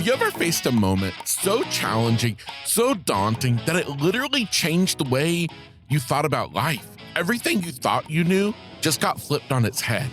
Have you ever faced a moment so challenging, so daunting, that it literally changed the way you thought about life? Everything you thought you knew just got flipped on its head.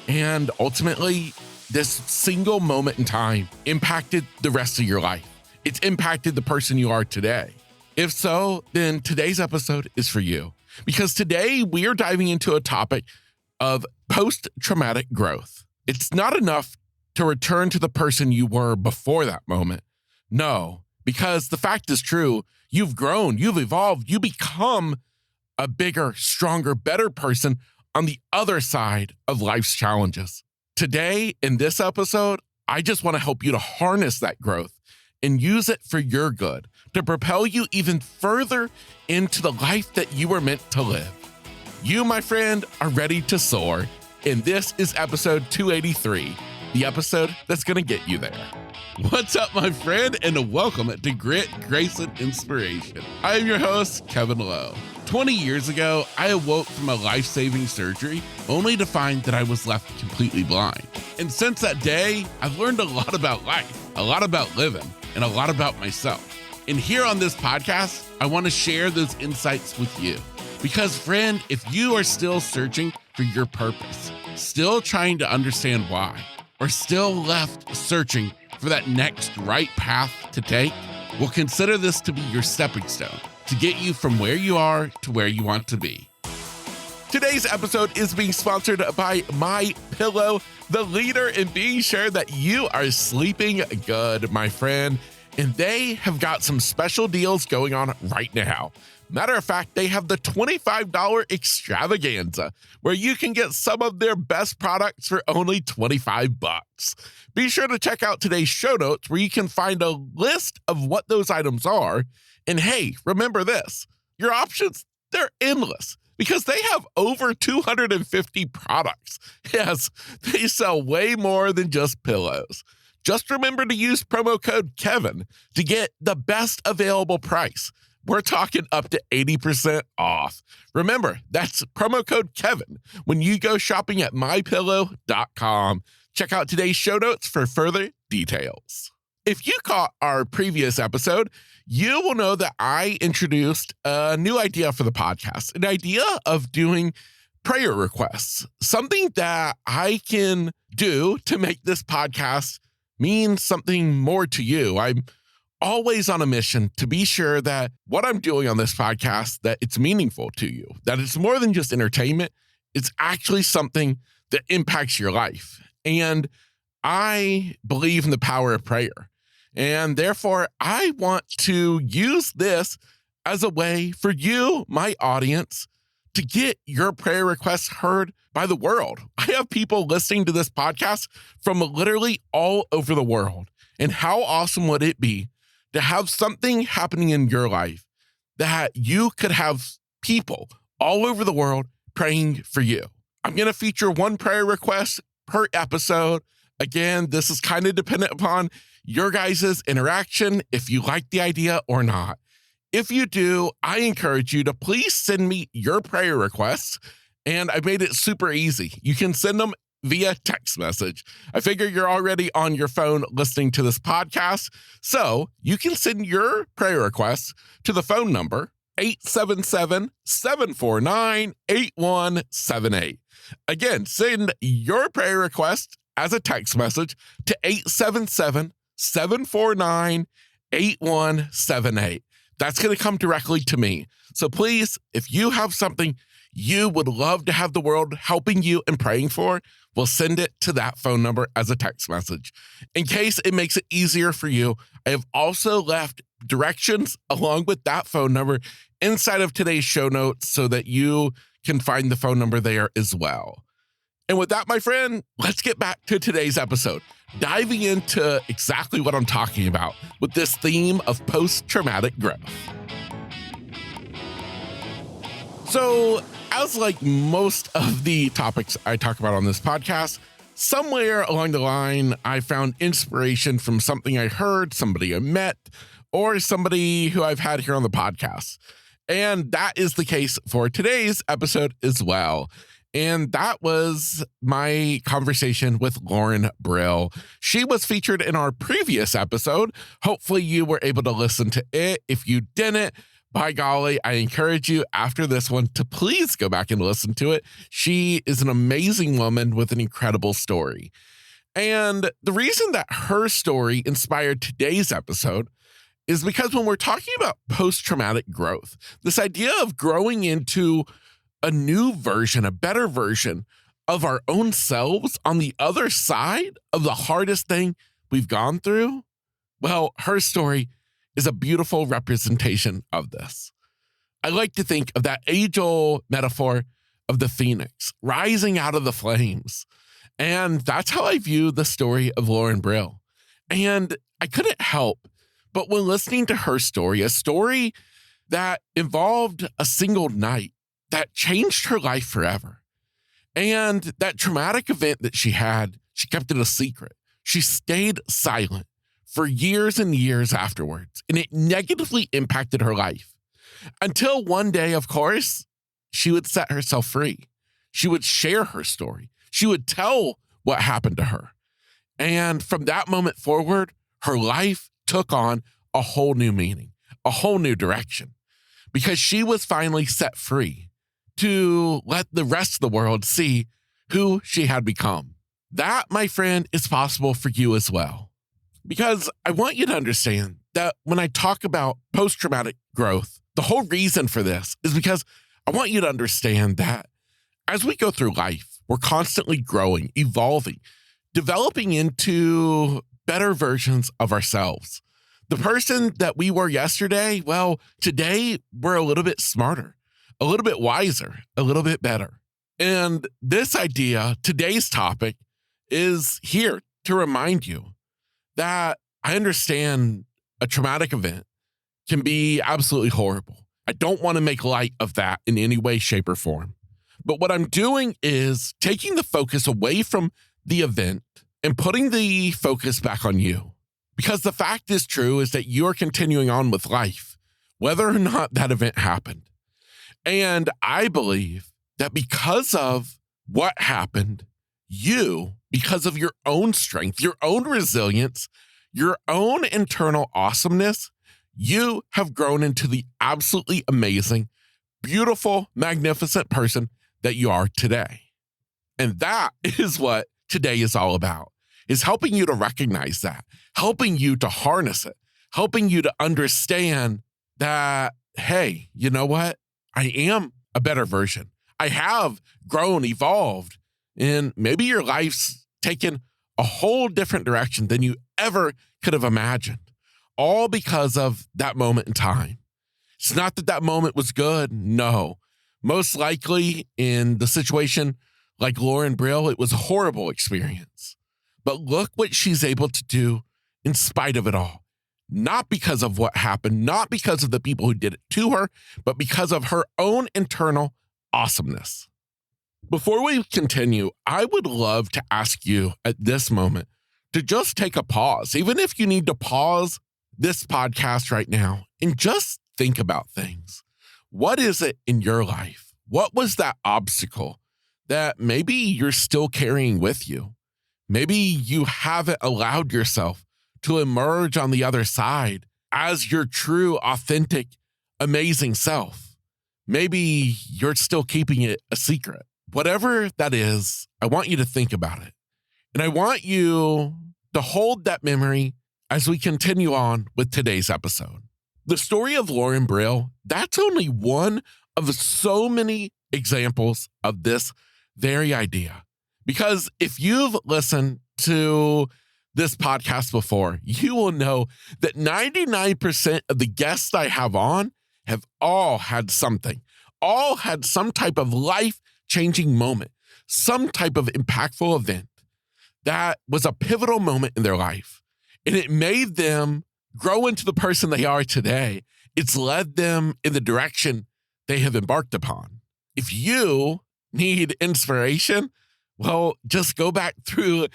And ultimately, this single moment in time impacted the rest of your life. It's impacted the person you are today. If so, then today's episode is for you. Because today we are diving into a topic of post-traumatic growth. It's not enough to return to the person you were before that moment. No, because the fact is true. You've grown, you've evolved, you become a bigger, stronger, better person on the other side of life's challenges. Today, in this episode, I just want to help you to harness that growth and use it for your good, to propel you even further into the life that you were meant to live. You, my friend, are ready to soar, and this is episode 283, the episode that's going to get you there. What's up, my friend, and welcome to Grit, Grace, and Inspiration. I am your host, Kevin Lowe. 20 years ago, I awoke from a life-saving surgery only to find that I was left completely blind. And since that day, I've learned a lot about life, a lot about living, and a lot about myself. And here on this podcast, I want to share those insights with you. Because, friend, if you are still searching for your purpose, still trying to understand why, or still left searching for that next right path to take, well, consider this to be your stepping stone to get you from where you are to where you want to be. Today's episode is being sponsored by My Pillow, the leader in being sure that you are sleeping good, my friend. And they have got some special deals going on right now. Matter of fact, they have the $25 extravaganza, where you can get some of their best products for only $25. Be sure to check out today's show notes, where you can find a list of what those items are. And hey, remember this, your options, they're endless, because they have over 250 products. Yes, they sell way more than just pillows. Just remember to use promo code Kevin to get the best available price. We're talking up to 80% off. Remember, that's promo code Kevin when you go shopping at mypillow.com. Check out today's show notes for further details. If you caught our previous episode, you will know that I introduced a new idea for the podcast, an idea of doing prayer requests, something that I can do to make this podcast mean something more to you. I'm always on a mission to be sure that what I'm doing on this podcast, that it's meaningful to you, that it's more than just entertainment. It's actually something that impacts your life. And I believe in the power of prayer. And therefore, I want to use this as a way for you, my audience, to get your prayer requests heard by the world. I have people listening to this podcast from literally all over the world. And how awesome would it be to have something happening in your life that you could have people all over the world praying for you? I'm going to feature one prayer request per episode. Again, this is kind of dependent upon your guys' interaction, if you like the idea or not. If you do, I encourage you to please send me your prayer requests. And I made it super easy. You can send them via text message. I figure you're already on your phone listening to this podcast, so you can send your prayer requests to the phone number 877-749-8178. Again, send your prayer request as a text message to 877-749-8178. That's going to come directly to me. So please, if you have something you would love to have the world helping you and praying for, well, send it to that phone number as a text message. In case it makes it easier for you, I have also left directions along with that phone number inside of today's show notes so that you can find the phone number there as well. And with that, my friend, let's get back to today's episode, diving into exactly what I'm talking about with this theme of post-traumatic growth. So, as like most of the topics I talk about on this podcast, somewhere along the line, I found inspiration from something I heard, somebody I met, or somebody who I've had here on the podcast. And that is the case for today's episode as well. And that was my conversation with Lauren Brill. She was featured in our previous episode. Hopefully you were able to listen to it. If you didn't, by golly, I encourage you after this one to please go back and listen to it. She is an amazing woman with an incredible story. And the reason that her story inspired today's episode is because when we're talking about post-traumatic growth, this idea of growing into a new version, a better version of our own selves on the other side of the hardest thing we've gone through, well, her story is a beautiful representation of this. I like to think of that age-old metaphor of the phoenix rising out of the flames. And that's how I view the story of Lauren Brill. And I couldn't help but when listening to her story, a story that involved a single night that changed her life forever. And that traumatic event that she had, she kept it a secret. She stayed silent for years and years afterwards, and it negatively impacted her life. Until one day, of course, she would set herself free. She would share her story. She would tell what happened to her. And from that moment forward, her life took on a whole new meaning, a whole new direction, because she was finally set free to let the rest of the world see who she had become. That, my friend, is possible for you as well. Because I want you to understand that when I talk about post-traumatic growth, the whole reason for this is because I want you to understand that as we go through life, we're constantly growing, evolving, developing into better versions of ourselves. The person that we were yesterday, well, today we're a little bit smarter, a little bit wiser, a little bit better. And this idea, today's topic, is here to remind you that I understand a traumatic event can be absolutely horrible. I don't want to make light of that in any way, shape, or form. But what I'm doing is taking the focus away from the event and putting the focus back on you. Because the fact is true is that you are continuing on with life, whether or not that event happened. And I believe that because of what happened, you, because of your own strength, your own resilience, your own internal awesomeness, you have grown into the absolutely amazing, beautiful, magnificent person that you are today. And that is what today is all about, is helping you to recognize that, helping you to harness it, helping you to understand that, hey, you know what? I am a better version. I have grown, evolved, and maybe your life's taken a whole different direction than you ever could have imagined, all because of that moment in time. It's not that that moment was good. No. Most likely in the situation like Lauren Brill, it was a horrible experience. But look what she's able to do in spite of it all. Not because of what happened, not because of the people who did it to her, but because of her own internal awesomeness. Before we continue, I would love to ask you at this moment to just take a pause, even if you need to pause this podcast right now and just think about things. What is it in your life? What was that obstacle that maybe you're still carrying with you? Maybe you haven't allowed yourself to emerge on the other side as your true, authentic, amazing self. Maybe you're still keeping it a secret. Whatever that is, I want you to think about it. And I want you to hold that memory as we continue on with today's episode. The story of Lauren Brill, that's only one of so many examples of this very idea. Because if you've listened to this podcast before, you will know that 99% of the guests I have on have all had something, all had some type of life-changing moment, some type of impactful event that was a pivotal moment in their life. And it made them grow into the person they are today. It's led them in the direction they have embarked upon. If you need inspiration, well, just go back through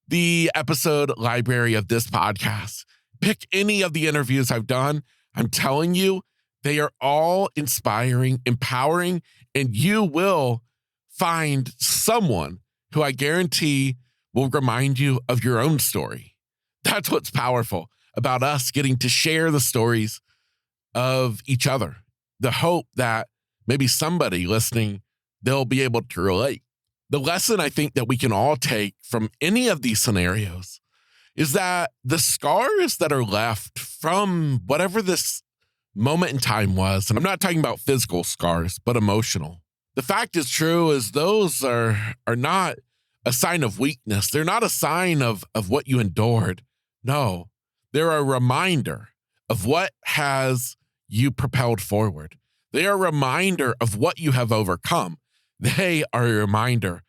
the episode library of this podcast. Pick any of the interviews I've done. I'm telling you, they are all inspiring, empowering, and you will find someone who I guarantee will remind you of your own story. That's what's powerful about us getting to share the stories of each other. The hope that maybe somebody listening, they'll be able to relate. The lesson I think that we can all take from any of these scenarios is that the scars that are left from whatever this moment in time was, and I'm not talking about physical scars, but emotional. The fact is true is those are not a sign of weakness. They're not a sign of what you endured. No, they're a reminder of what has you propelled forward. They are a reminder of what you have overcome. They are a reminder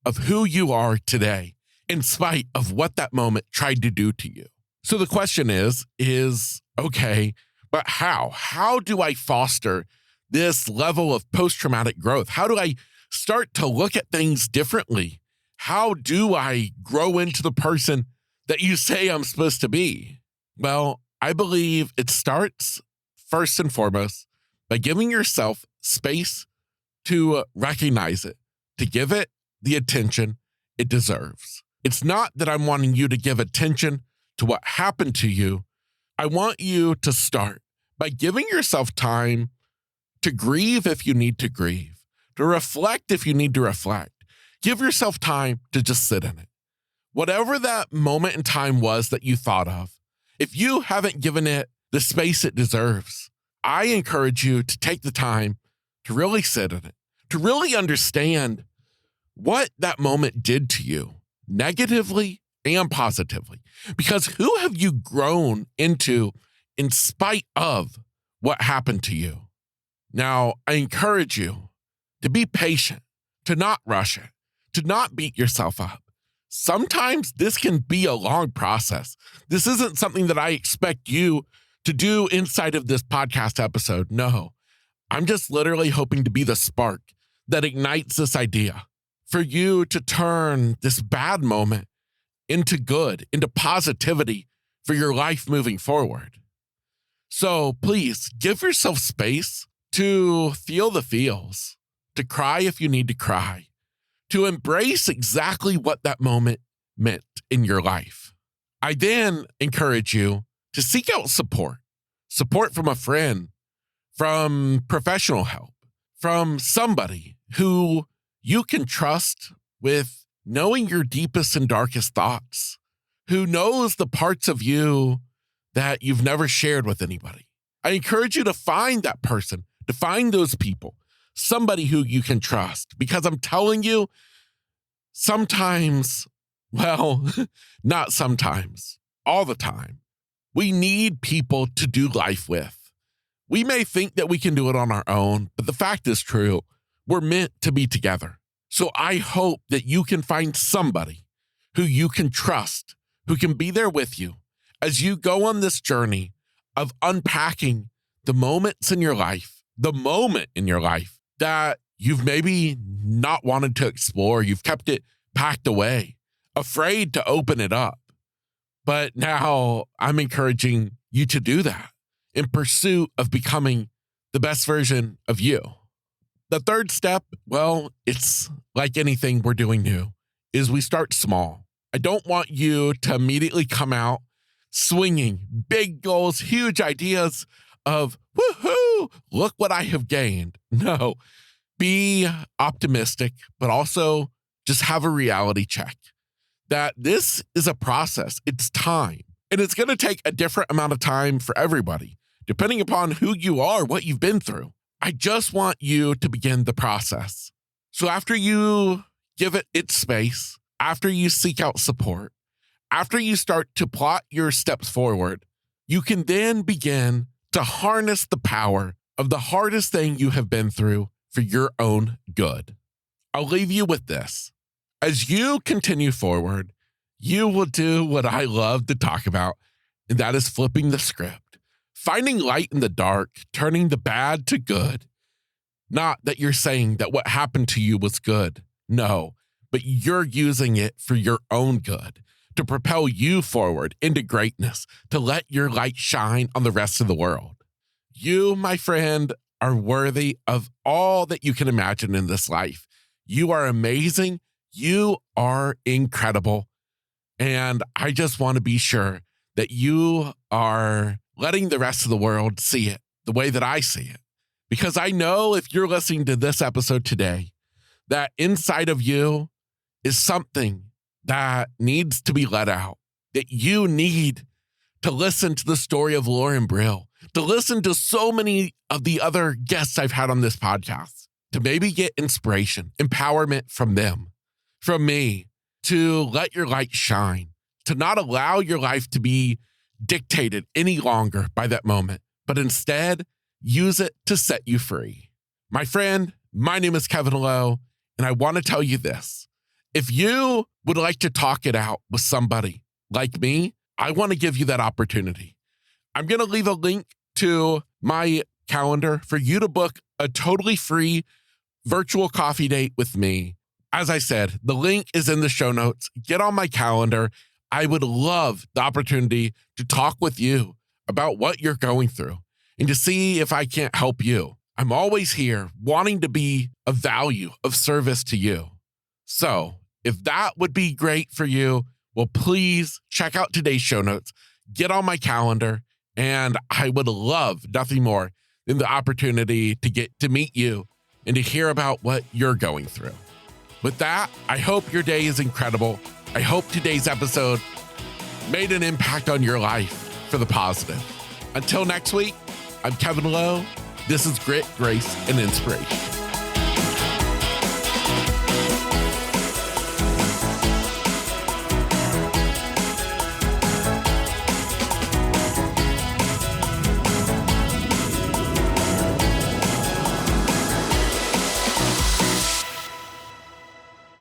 of who you are today, in spite of what that moment tried to do to you. So the question is, okay, but how? How do I foster this level of post-traumatic growth? How do I start to look at things differently? How do I grow into the person that you say I'm supposed to be? Well, I believe it starts first and foremost by giving yourself space to recognize it, to give it the attention it deserves. It's not that I'm wanting you to give attention to what happened to you. I want you to start by giving yourself time to grieve if you need to grieve, to reflect if you need to reflect. Give yourself time to just sit in it. Whatever that moment in time was that you thought of, if you haven't given it the space it deserves, I encourage you to take the time to really sit in it, to really understand what that moment did to you, negatively and positively. Because who have you grown into in spite of what happened to you? Now, I encourage you to be patient, to not rush it, to not beat yourself up. Sometimes this can be a long process. This isn't something that I expect you to do inside of this podcast episode. No, I'm just literally hoping to be the spark that ignites this idea for you to turn this bad moment into good, into positivity for your life moving forward. So please give yourself space to feel the feels, to cry if you need to cry, to embrace exactly what that moment meant in your life. I then encourage you to seek out support from a friend, from professional help, from somebody who you can trust with knowing your deepest and darkest thoughts, who knows the parts of you that you've never shared with anybody. I encourage you to find that person, to find those people, somebody who you can trust, because I'm telling you, sometimes, well, not sometimes, all the time, we need people to do life with. We may think that we can do it on our own, but the fact is true. We're meant to be together. So I hope that you can find somebody who you can trust, who can be there with you as you go on this journey of unpacking the moments in your life, the moment in your life that you've maybe not wanted to explore. You've kept it packed away, afraid to open it up. But now I'm encouraging you to do that in pursuit of becoming the best version of you. The third step, well, it's like anything we're doing new, is we start small. I don't want you to immediately come out swinging big goals, huge ideas of, woohoo, look what I have gained. No, be optimistic, but also just have a reality check that this is a process. It's time. And it's going to take a different amount of time for everybody, depending upon who you are, what you've been through. I just want you to begin the process. So after you give it its space, after you seek out support, after you start to plot your steps forward, you can then begin to harness the power of the hardest thing you have been through for your own good. I'll leave you with this. As you continue forward, you will do what I love to talk about, and that is flipping the script. Finding light in the dark, turning the bad to good. Not that you're saying that what happened to you was good. No, but you're using it for your own good, to propel you forward into greatness, to let your light shine on the rest of the world. You, my friend, are worthy of all that you can imagine in this life. You are amazing. You are incredible. And I just want to be sure that you are letting the rest of the world see it the way that I see it. Because I know if you're listening to this episode today, that inside of you is something that needs to be let out, that you need to listen to the story of Lauren Brill, to listen to so many of the other guests I've had on this podcast, to maybe get inspiration, empowerment from them, from me, to let your light shine, to not allow your life to be dictated any longer by that moment, but instead use it to set you free. My friend, my name is Kevin Lowe, and I want to tell you this. If you would like to talk it out with somebody like me, I want to give you that opportunity. I'm going to leave a link to my calendar for you to book a totally free virtual coffee date with me. As I said, the link is in the show notes. Get on my calendar. I would love the opportunity to talk with you about what you're going through and to see if I can't help you. I'm always here wanting to be of value, of service to you. So if that would be great for you, well, please check out today's show notes, get on my calendar, and I would love nothing more than the opportunity to get to meet you and to hear about what you're going through. With that, I hope your day is incredible. I hope today's episode made an impact on your life for the positive. Until next week, I'm Kevin Lowe. This is Grit, Grace, and Inspiration.